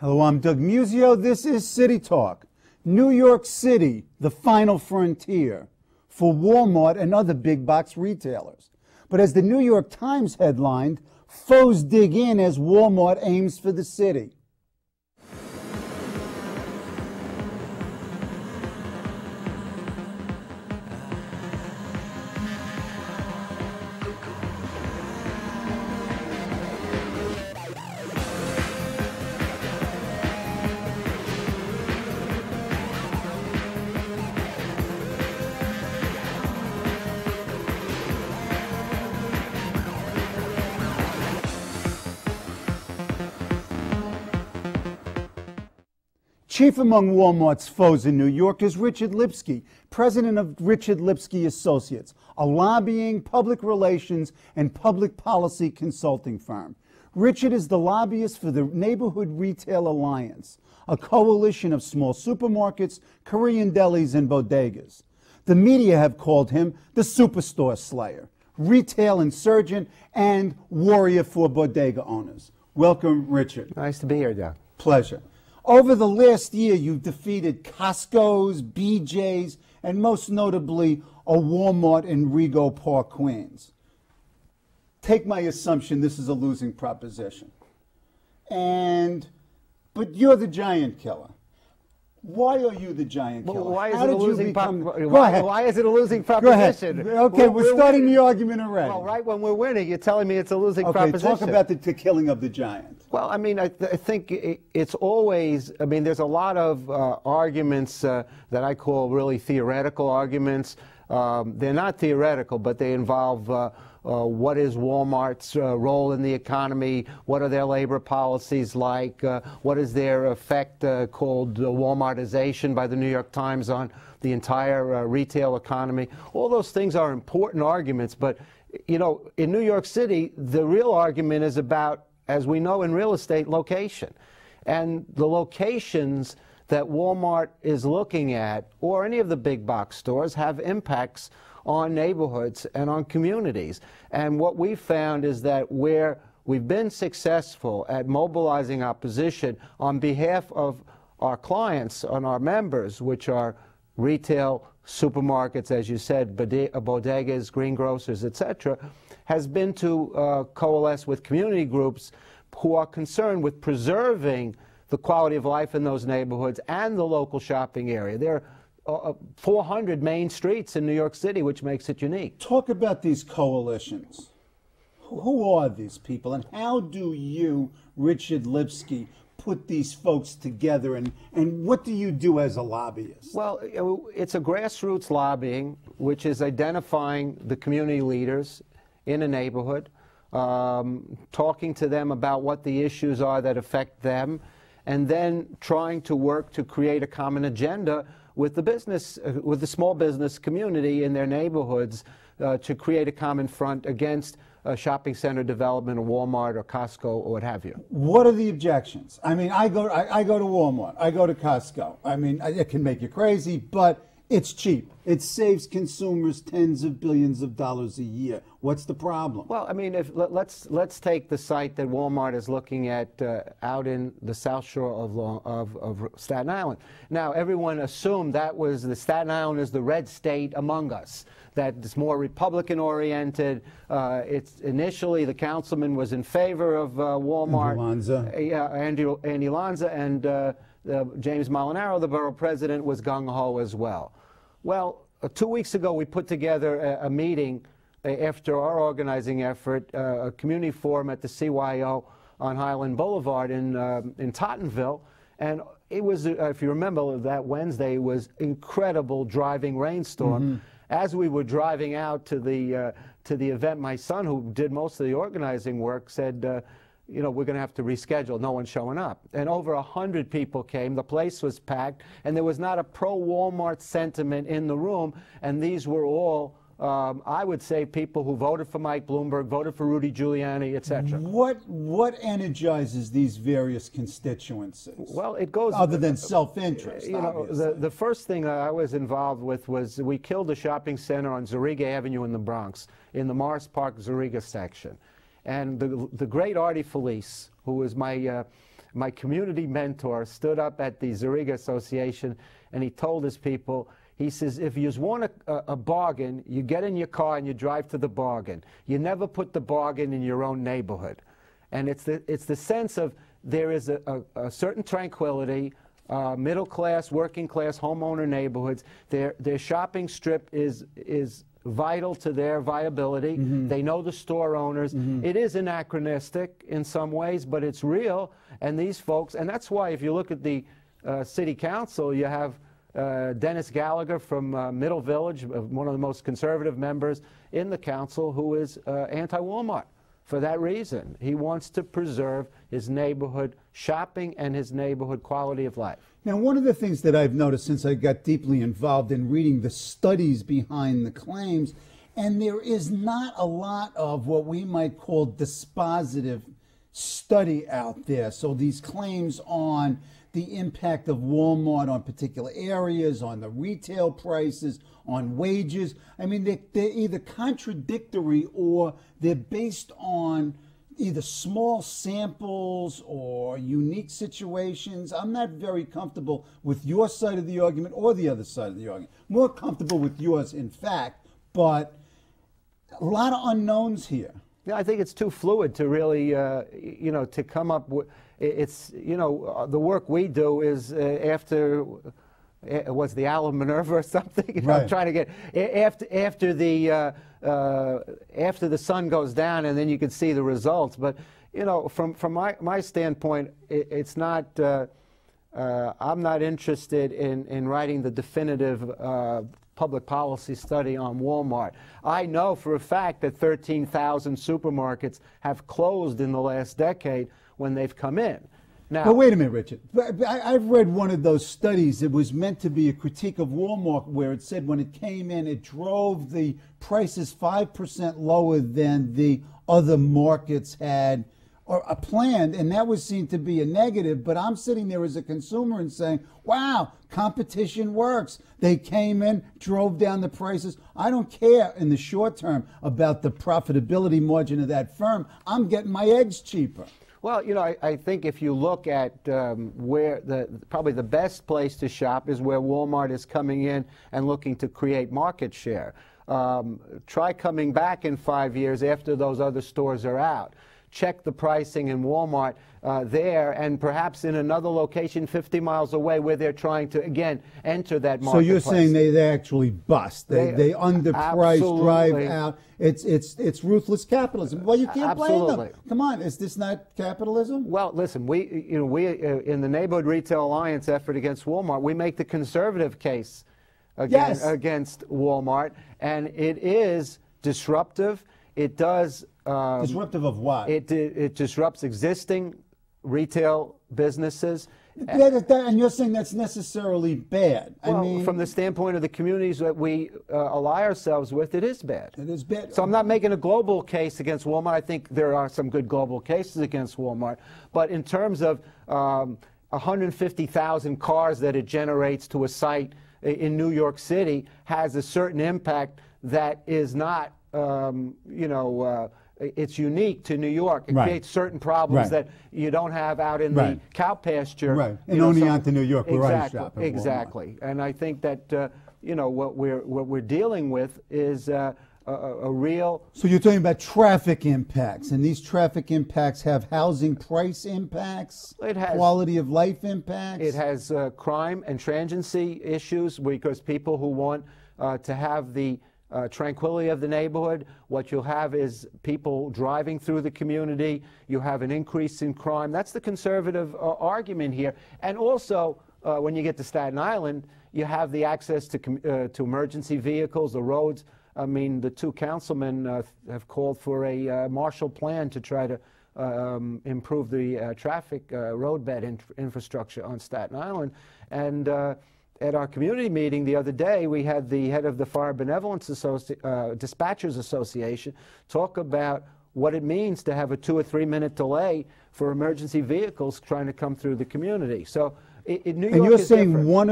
Hello, I'm Doug Muzzio. This is City Talk. New York City, the final frontier for Wal-Mart and other big box retailers. But as the New York Times headlined, foes dig in as Wal-Mart aims for the city. Chief among Wal-Mart's foes in New York is Richard Lipsky, president of Richard Lipsky Associates, a lobbying, public relations, and public policy consulting firm. Richard is the lobbyist for the Neighborhood Retail Alliance, a coalition of small supermarkets, Korean delis, and bodegas. The media have called him the superstore slayer, retail insurgent, and warrior for bodega owners. Welcome, Richard. Nice to be here, Doug. Pleasure. Over the last year, you've defeated Costco's, BJ's, and most notably, a Walmart in Rego Park, Queens. Take my assumption this is a losing proposition. But you're the giant killer. Why are you the giant killer? Well, why is it a losing proposition? Why is it a losing proposition? Go ahead. Okay, we're starting the argument already. Well, right when we're winning, you're telling me it's a losing proposition. Okay, talk about the killing of the giant. Well, I mean, I think it's always, I mean, there's a lot of arguments that I call really theoretical arguments. They're not theoretical, but they involve what is Walmart's role in the economy? What are their labor policies like? What is their effect called Walmartization by the New York Times on the entire retail economy? All those things are important arguments, but, you know, in New York City, the real argument is about, as we know in real estate, location. And the locations that Walmart is looking at, or any of the big box stores, have impacts on neighborhoods and on communities. And what we found is that where we've been successful at mobilizing opposition on behalf of our clients, on our members, which are retail, supermarkets, as you said, bodegas, greengrocers, etc., has been to coalesce with community groups who are concerned with preserving the quality of life in those neighborhoods and the local shopping area. There are 400 main streets in New York City, which makes it unique. Talk about these coalitions. Who are these people, and how do you, Richard Lipsky, put these folks together, and what do you do as a lobbyist? Well, it's a grassroots lobbying, which is identifying the community leaders in a neighborhood, talking to them about what the issues are that affect them, and then trying to work to create a common agenda with the business, with the small business community in their neighborhoods, to create a common front against shopping center development, or Walmart or Costco or what have you. What are the objections? I mean, I go to Walmart, I go to Costco. I mean, it can make you crazy, but it's cheap. It saves consumers tens of billions of dollars a year. What's the problem? Well, I mean, let's take the site that Walmart is looking at out in the South Shore of Staten Island. Now, everyone assumed that was the Staten Island is the red state among us, that it's more Republican-oriented. It's initially the councilman was in favor of Walmart. Andy Lanza, and James Molinaro, the borough president, was gung-ho as well. Well, 2 weeks ago, we put together a meeting after our organizing effort, a community forum at the CYO on Highland Boulevard in Tottenville, and it was, if you remember, that Wednesday was incredible driving rainstorm. Mm-hmm. As we were driving out to the event, my son, who did most of the organizing work, said, you know, we're going to have to reschedule. No one's showing up. And over 100 people came. The place was packed, and there was not a pro-Walmart sentiment in the room. And these were all, I would say, people who voted for Mike Bloomberg, voted for Rudy Giuliani, etc. What energizes these various constituencies? Well, it goes other than self-interest. You know, the first thing I was involved with was we killed a shopping center on Zariga Avenue in the Bronx, in the Morris Park Zariga section. And the great Artie Felice, who was my my community mentor stood up at the Zariga Association and he told his people, he says, if you want a bargain, you get in your car and you drive to the bargain. You never put the bargain in your own neighborhood. And it's the sense of there is a certain tranquility, middle class, working class, homeowner neighborhoods. Their shopping strip is vital to their viability. They know the store owners. It is anachronistic in some ways, but it's real. And these folks, and that's why if you look at the city council, you have Dennis Gallagher from Middle Village, one of the most conservative members in the council, who is anti-Walmart. For that reason, he wants to preserve his neighborhood shopping and his neighborhood quality of life. Now, one of the things that I've noticed since I got deeply involved in reading the studies behind the claims, and there is not a lot of what we might call dispositive study out there. So these claims on the impact of Walmart on particular areas, on the retail prices, on wages. I mean, they're either contradictory or they're based on either small samples or unique situations. I'm not very comfortable with your side of the argument or the other side of the argument. More comfortable with yours, in fact, but a lot of unknowns here. Yeah, I think it's too fluid to really, you know, to come up with. It's, you know, the work we do is after, what's the Isle of Minerva or something? Right. I'm trying to get, after the sun goes down and then you can see the results. But, you know, from my standpoint, it's not, I'm not interested in writing the definitive public policy study on Walmart. I know for a fact that 13,000 supermarkets have closed in the last decade when they've come in. Now, but wait a minute, Richard. I've read one of those studies. It was meant to be a critique of Walmart, where it said when it came in, it drove the prices 5% lower than the other markets had or planned, and that was seen to be a negative. But I'm sitting there as a consumer and saying, wow, competition works. They came in, drove down the prices. I don't care in the short term about the profitability margin of that firm. I'm getting my eggs cheaper. Well, you know, I think if you look at where probably the best place to shop is where Walmart is coming in and looking to create market share. Try coming back in 5 years after those other stores are out. Check the pricing in Walmart there and perhaps in another location 50 miles away where they're trying to, again, enter that marketplace. So you're saying they actually bust. They underprice, drive out. It's ruthless capitalism. Well, you can't blame them. Come on, is this not capitalism? Well, listen, we in the Neighborhood Retail Alliance effort against Walmart, we make the conservative case against Walmart, and it is disruptive. It does... disruptive of what? It disrupts existing retail businesses. And you're saying that's necessarily bad. Well, I mean, from the standpoint of the communities that we ally ourselves with, it is bad. It is bad. So I'm not making a global case against Walmart. I think there are some good global cases against Walmart. But in terms of 150,000 cars that it generates to a site in New York City has a certain impact that is not, it's unique to New York. It creates certain problems that you don't have out in the cow pasture. Right, and only onto New York where I shop. Exactly, and I think that what we're dealing with is a real. So you're talking about traffic impacts, and these traffic impacts have housing price impacts, it has quality of life impacts. It has crime and transiency issues because people who want to have the tranquility of the neighborhood, what you'll have is people driving through the community. You have an increase in crime. That's the conservative argument here. And also, when you get to Staten Island, you have the access to emergency vehicles, the roads. I mean, the two councilmen have called for a Marshall Plan to try to improve the traffic roadbed infrastructure on Staten Island. And at our community meeting the other day, we had the head of the Fire Benevolence Dispatchers Association talk about what it means to have a 2 or 3 minute delay for emergency vehicles trying to come through the community. So New York and you're is saying different. one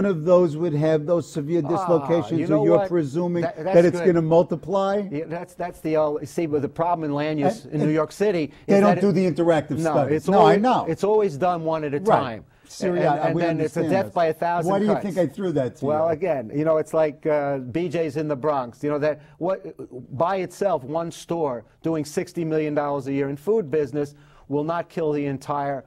of those would have those severe dislocations, you know or you're what? presuming That's that it's good. going to multiply? Yeah, that's the see, but the problem in land use in New York City is They don't that do the interactive no, studies. it's No, always, I know. it's always done one at a time. And we then it's a understand death this. by 1,000 Why do you cuts. think I threw that to you? Well, again, you know, it's like BJ's in the Bronx. You know, that by itself, one store doing $60 million a year in food business will not kill the entire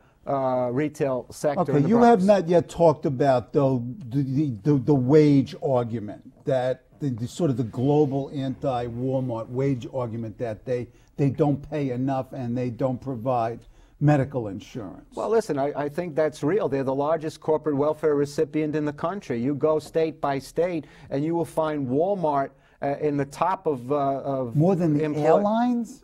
retail sector. Okay, in the you Bronx. have not yet talked about, though, the wage argument, that the sort of the global anti-Walmart wage argument that they don't pay enough and they don't provide medical insurance. Well, listen, I think that's real. They're the largest corporate welfare recipient in the country. You go state by state, and you will find Walmart in the top of more than the airlines?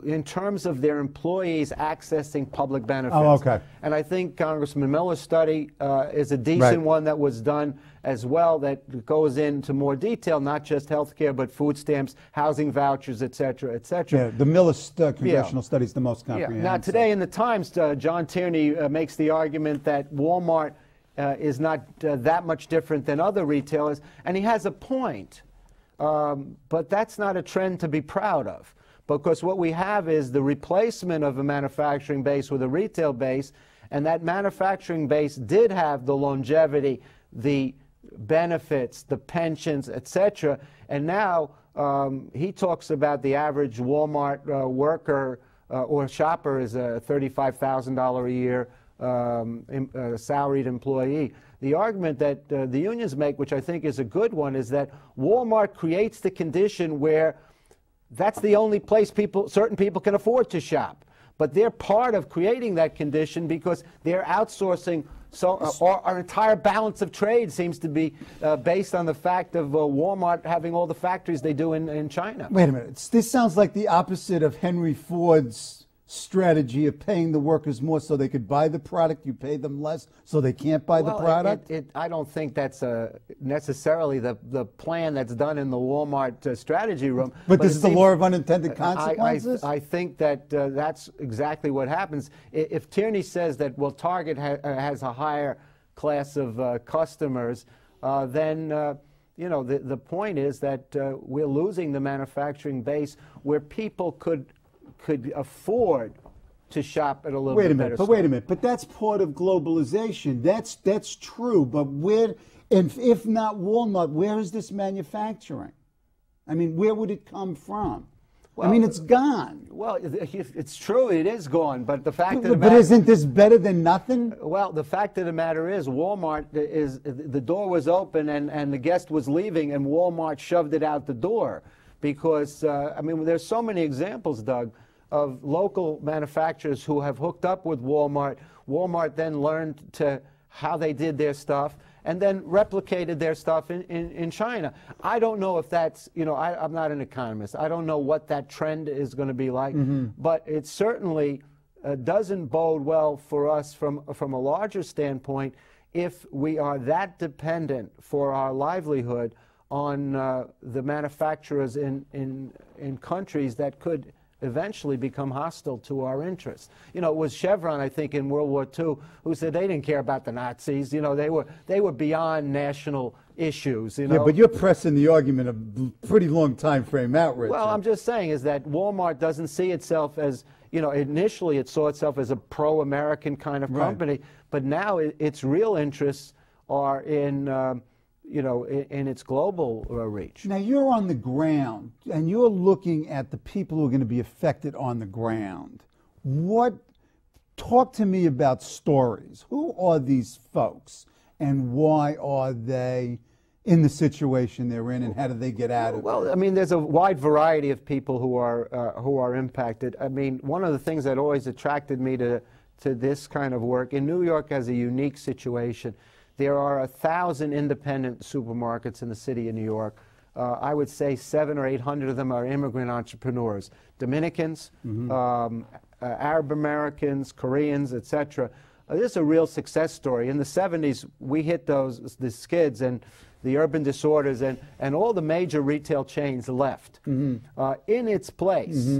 In terms of their employees accessing public benefits. Oh, okay. And I think Congressman Miller's study is a decent one that was done as well, that goes into more detail, not just health care, but food stamps, housing vouchers, et cetera, et cetera. Yeah, the Miller congressional study is the most comprehensive. Now, today in the Times, John Tierney makes the argument that Walmart is not that much different than other retailers, and he has a point. But that's not a trend to be proud of, because what we have is the replacement of a manufacturing base with a retail base, and that manufacturing base did have the longevity, the benefits, the pensions, etc. And now he talks about the average Walmart worker or shopper is a $35,000 a year salaried employee. The argument that the unions make, which I think is a good one, is that Walmart creates the condition where that's the only place certain people can afford to shop. But they're part of creating that condition because they're outsourcing. So our entire balance of trade seems to be based on the fact of Walmart having all the factories they do in China. Wait a minute. This sounds like the opposite of Henry Ford's strategy of paying the workers more so they could buy the product. You pay them less so they can't buy the product? I don't think that's necessarily the plan that's done in the Walmart strategy room. But this is the law of unintended consequences? I think that that's exactly what happens. If Tierney says that, well, Target has a higher class of customers, then you know, the point is that we're losing the manufacturing base where people could afford to shop at a little bit better store. Wait a minute. But that's part of globalization. That's true. But where, and if not Walmart, where is this manufacturing? I mean, where would it come from? Well, I mean, it's gone. Well, it's true, it is gone. But the fact of the matter, but isn't this better than nothing? Well, the fact of the matter is, Walmart the door was open and the guest was leaving, and Walmart shoved it out the door. Because I mean, there's so many examples, Doug, of local manufacturers who have hooked up with Walmart. Walmart then learned how they did their stuff and then replicated their stuff in China. I don't know if that's, you know, I'm not an economist. I don't know what that trend is going to be like, but it certainly doesn't bode well for us from a larger standpoint if we are that dependent for our livelihood on the manufacturers in countries that could eventually become hostile to our interests. You know, it was Chevron, I think, in World War II, who said they didn't care about the Nazis. You know, they were beyond national issues. You know? Yeah, but you're pressing the argument a pretty long time frame out, Richard. Well, I'm just saying is that Walmart doesn't see itself as, you know, initially it saw itself as a pro-American kind of company, but now its real interests are in you know, in its global reach. Now, you're on the ground, and you're looking at the people who are going to be affected on the ground. Talk to me about stories. Who are these folks, and why are they in the situation they're in, and how do they get out of it? Well, I mean, there's a wide variety of people who are impacted. I mean, one of the things that always attracted me to this kind of work, in New York has a unique situation. There are 1,000 independent supermarkets in the city of New York. I would say 700 or 800 of them are immigrant entrepreneurs, Dominicans, Arab Americans, Koreans, etc. This is a real success story. In the 70s, we hit the skids and the urban disorders, and all the major retail chains left. In its place,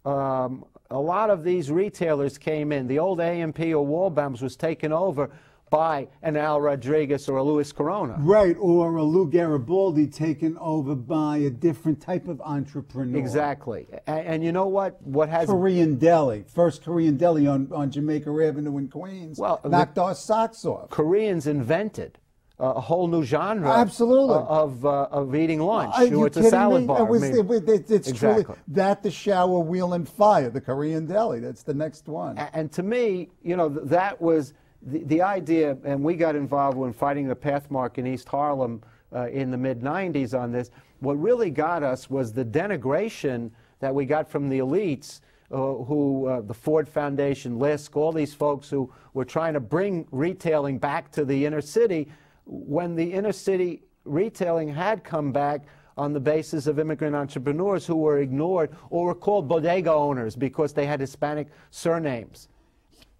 a lot of these retailers came in. The old A&P or Walbaum's was taken over by an Al Rodriguez or a Luis Corona. Right, or a Lou Garibaldi taken over by a different type of entrepreneur. Exactly. And you know what? What has Korean deli, first Korean deli on Jamaica Avenue in Queens, knocked our socks off. Koreans invented a whole new genre Absolutely. Of eating lunch. It's a salad bar. It's exactly. Truly that, the shower, wheel, and fire, the Korean deli. That's the next one. And to me, you know, that was the idea, and we got involved when fighting the Pathmark in East Harlem in the mid-90s on this. What really got us was the denigration that we got from the elites, the Ford Foundation, Lisk, all these folks who were trying to bring retailing back to the inner city, when the inner city retailing had come back on the basis of immigrant entrepreneurs who were ignored or were called bodega owners because they had Hispanic surnames.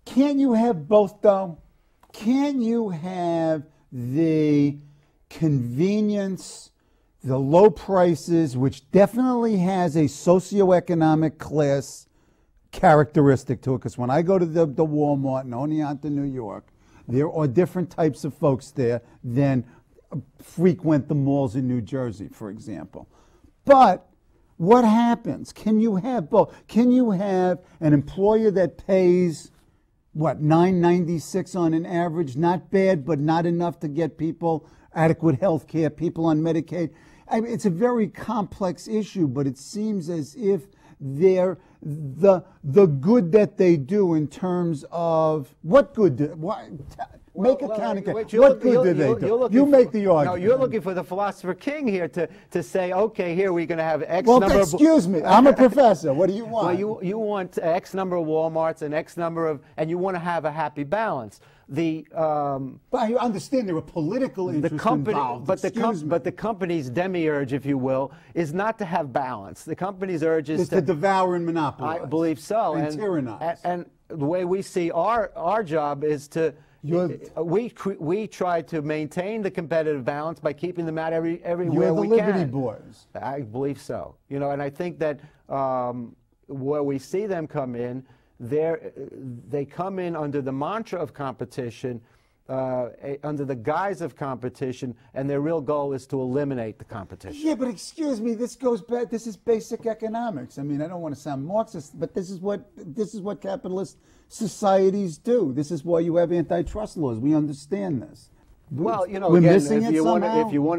Can't you have both, though? Can you have the convenience, the low prices, which definitely has a socioeconomic class characteristic to it? Because when I go to the Wal-Mart in Oneonta, New York, there are different types of folks there than frequent the malls in New Jersey, for example. But what happens? Can you have both? Can you have an employer that pays, what, $9.96 on an average? Not bad, but not enough to get people adequate health care, people on Medicaid. I mean, it's a very complex issue, but it seems as if they're the good that they do in terms of what good do, make a counting. What good do they do? You make the argument. No, you're looking for the philosopher king here to say, okay, here we're going to have X number. Well, excuse me, I'm a professor. What do you want? Well, you want X number of Walmarts and X number of, and you want to have a happy balance. But I understand there are political interests involved. But the company's demiurge, if you will, is not to have balance. The company's urge is to devour and monopolize. I believe so. And tyrannize. And the way we see our job is to we try to maintain the competitive balance by keeping them out everywhere we can. You're the Liberty Boys. I believe so. You know, and I think that where we see them come in, they come in under the mantra of competition, under the guise of competition, and their real goal is to eliminate the competition. Yeah, but excuse me, this goes back. This is basic economics. I mean, I don't want to sound Marxist, but this is what capitalist societies do. This is why you have antitrust laws. We understand this. Well, you know, we're again, missing if you want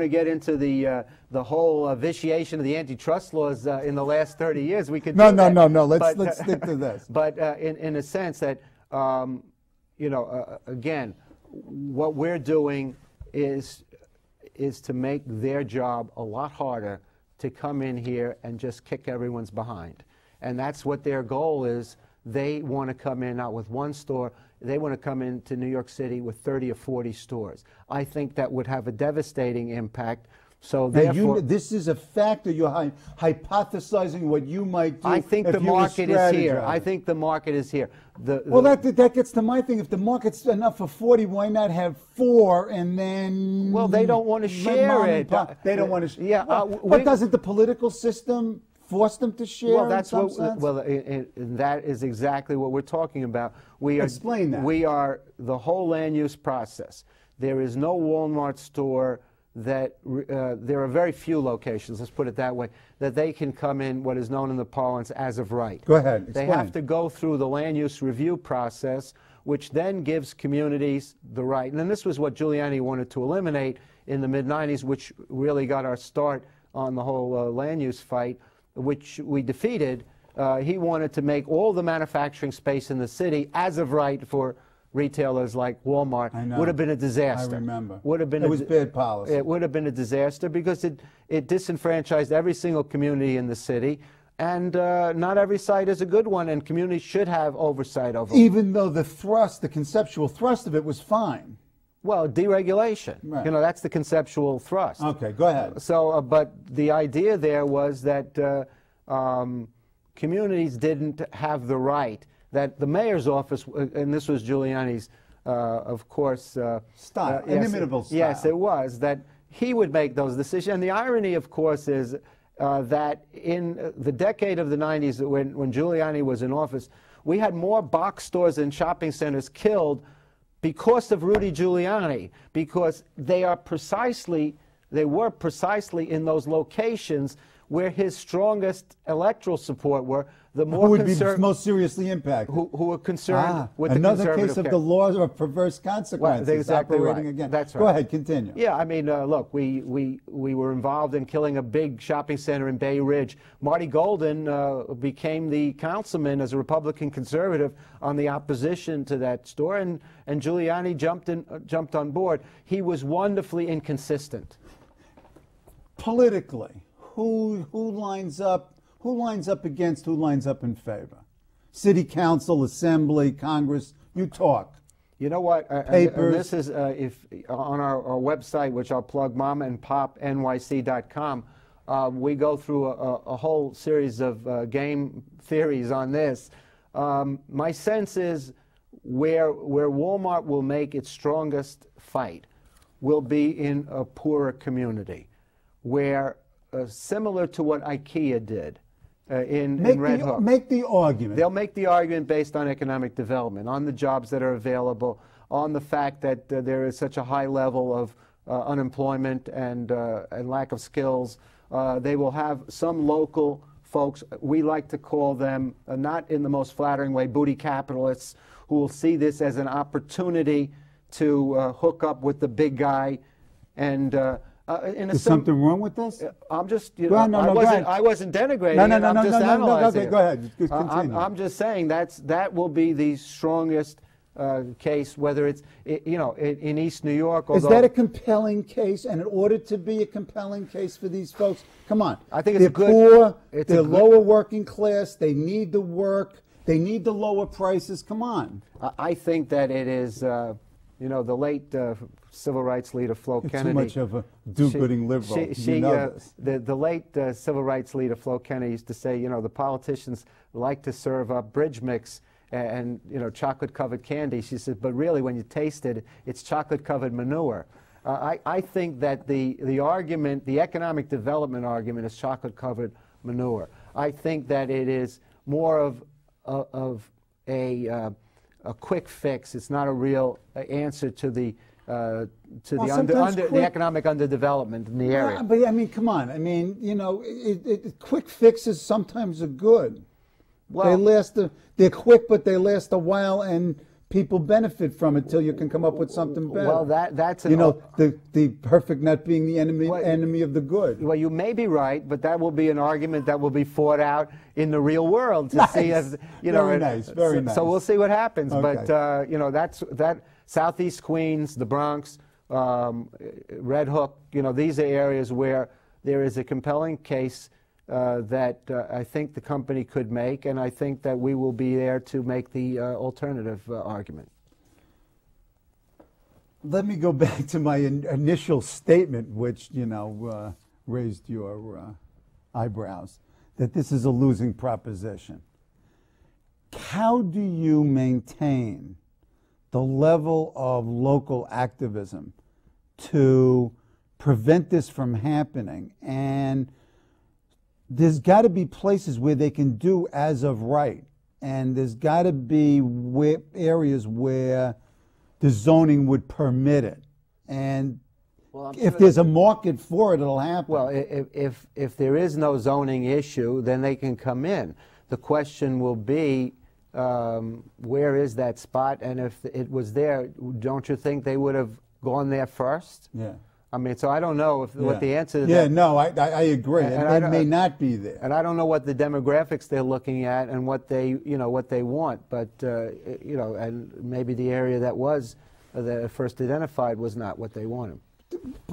to get into the whole vitiation of the antitrust laws in the last 30 years, we could no. Let's stick to this. But in a sense that you know, again, what we're doing is to make their job a lot harder to come in here and just kick everyone's behind, and that's what their goal is. They want to come in not with one store. They want to come into New York City with 30 or 40 stores. I think that would have a devastating impact. So therefore, this is a factor. You're hypothesizing what you might do. I think the market is here. I think the market is here. Well, that gets to my thing. If the market's enough for 40, why not have 4 and then? Well, they don't want to share it. They don't want to. Yeah. But doesn't the political system force them to share? Well, that's in some sense? Well, that is exactly what we're talking about. Explain that. We are the whole land use process. There is no Walmart store that there are very few locations, let's put it that way, that they can come in what is known in the parlance as of right. Go ahead. Explain. They have to go through the land use review process, which then gives communities the right. And then this was what Giuliani wanted to eliminate in the mid-90s, which really got our start on the whole land use fight, which we defeated. He wanted to make all the manufacturing space in the city as of right for retailers like Walmart. Would have been a disaster. I remember. It was bad policy. It would have been a disaster because it disenfranchised every single community in the city, and not every site is a good one, and communities should have oversight over it. Even though the conceptual thrust of it was fine. Well, deregulation. Right. You know, that's the conceptual thrust. Okay, go ahead. So, but the idea there was that communities didn't have the right, that the mayor's office, and this was Giuliani's, of course, style, inimitable style. Yes, it was, that he would make those decisions. And the irony, of course, is that in the decade of the 90s, when Giuliani was in office, we had more box stores and shopping centers killed because of Rudy Giuliani, because they were precisely in those locations where his strongest electoral support were. The more who would be most seriously impacted? Who were concerned with the another conservative case of the laws of perverse consequences. Well, exactly operating right. again. That's right. Go ahead, continue. Yeah, I mean, look, we were involved in killing a big shopping center in Bay Ridge. Marty Golden became the councilman as a Republican conservative on the opposition to that store, and Giuliani jumped on board. He was wonderfully inconsistent. Politically, who lines up? Who lines up against? Who lines up in favor? City Council, Assembly, Congress. You talk. You know what? Papers. This is if on our website, which I'll plug, mamaandpopnyc.com. We go through a whole series of game theories on this. My sense is where Walmart will make its strongest fight will be in a poorer community, where similar to what IKEA did in Red Hook. Make the argument. They'll make the argument based on economic development, on the jobs that are available, on the fact that there is such a high level of unemployment and lack of skills. They will have some local folks, we like to call them, not in the most flattering way, booty capitalists, who will see this as an opportunity to hook up with the big guy. And is something wrong with this? I'm just, I wasn't denigrating. I'm just analyzing. Okay, go ahead. Continue. I'm just saying that will be the strongest case, whether it's in East New York. Is that a compelling case? And in order to be a compelling case for these folks, come on. I think it's poor. They're lower working class. They need the work. They need the lower prices. Come on. I think that it is. The late civil rights leader Flo Kennedy. Too much of a do-gooding liberal. The late civil rights leader Flo Kennedy used to say, the politicians like to serve up bridge mix and chocolate-covered candy. She said, but really, when you taste it, it's chocolate-covered manure. I think that the argument, the economic development argument, is chocolate-covered manure. I think that it is more of a quick fix. It's not a real answer to the economic underdevelopment in the area. But I mean, come on. I mean, quick fixes sometimes are good. Well, they're quick, but they last a while, and people benefit from it till you can come up with something better. Well, that's the perfect not being the enemy of the good. Well, you may be right, but that will be an argument that will be fought out in the real world to see if Very nice. So we'll see what happens. Okay. But that's Southeast Queens, the Bronx, Red Hook. These are areas where there is a compelling case that I think the company could make, and I think that we will be there to make the alternative argument. Let me go back to my initial statement, which, raised your eyebrows, that this is a losing proposition. How do you maintain the level of local activism to prevent this from happening? And there's got to be places where they can do as of right, and there's got to be areas where the zoning would permit it. And if there's a market for it, it'll happen. Well, if there is no zoning issue, then they can come in. The question will be, where is that spot? And if it was there, don't you think they would have gone there first? Yeah. I mean, so I don't know what the answer to that. Yeah, no, I agree. And it may not be there. And I don't know what the demographics they're looking at and what they want. But and maybe the area that first identified was not what they wanted.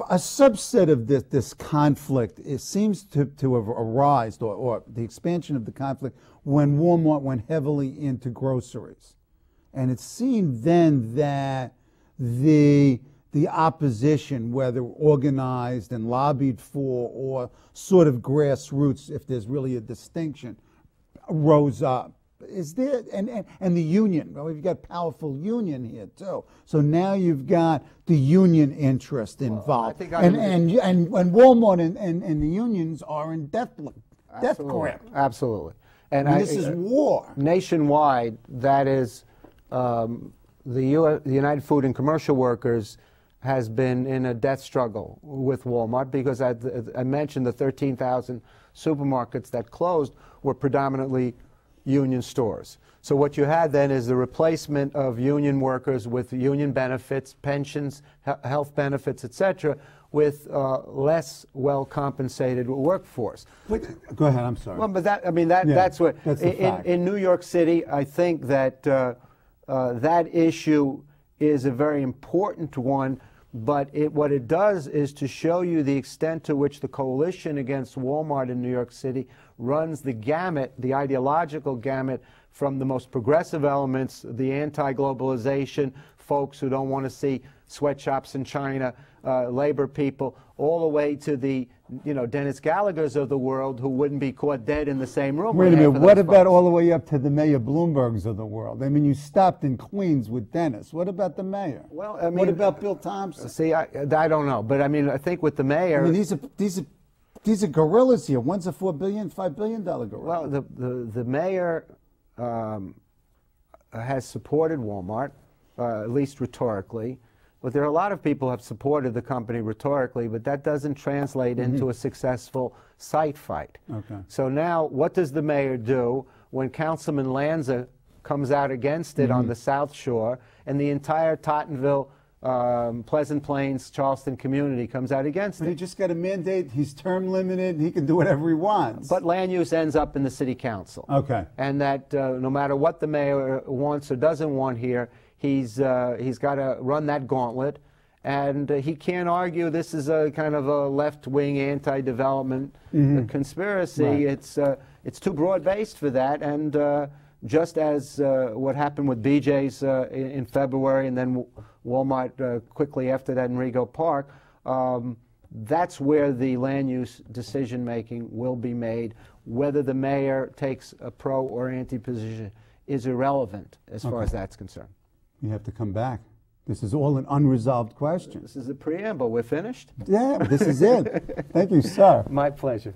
A subset of this conflict, it seems to have arisen, or the expansion of the conflict, when Walmart went heavily into groceries. And it seemed then that the opposition, whether organized and lobbied for or sort of grassroots, if there's really a distinction, rose up. Is there, and the union, well, we've got a powerful union here too. So now you've got the union interest involved. Well, and Walmart and the unions are in death grip. Absolutely. And this is war. Nationwide, that is the United Food and Commercial Workers has been in a death struggle with Walmart because I mentioned the 13,000 supermarkets that closed were predominantly union stores. So what you had then is the replacement of union workers with union benefits, pensions, health benefits, etc., with less well-compensated workforce. Go ahead, I'm sorry. Well, but that, I mean, that's what, that's the fact. In New York City, I think that that issue is a very important one, but what it does is to show you the extent to which the coalition against Walmart in New York City runs the gamut, the ideological gamut, from the most progressive elements, the anti-globalization folks who don't want to see sweatshops in China, labor people, all the way to the, you know, Dennis Gallaghers of the world who wouldn't be caught dead in the same room. Wait a minute, what about all the way up to the Mayor Bloombergs of the world? I mean, you stopped in Queens with Dennis. What about the mayor? Well, I mean, what about Bill Thompson? See, I don't know, but I mean, I think with the mayor, I mean, these are gorillas here. One's a $5 billion gorilla. Well, the mayor has supported Walmart, at least rhetorically. But there are a lot of people who have supported the company rhetorically, but that doesn't translate into a successful site fight. Okay. So now, what does the mayor do when Councilman Lanza comes out against it on the South Shore, and the entire Tottenville, Pleasant Plains, Charleston community comes out against it? But he just got a mandate. He's term limited. He can do whatever he wants. But land use ends up in the city council. Okay. And that no matter what the mayor wants or doesn't want here, he's got to run that gauntlet, and he can't argue this is a kind of a left-wing anti-development conspiracy. Right. It's too broad-based for that, and just as what happened with BJ's in February, and then Walmart quickly after that in Rego Park, that's where the land use decision-making will be made. Whether the mayor takes a pro or anti-position is irrelevant as far as that's concerned. You have to come back. This is all an unresolved question. This is the preamble. We're finished? Yeah, this is it. Thank you, sir. My pleasure.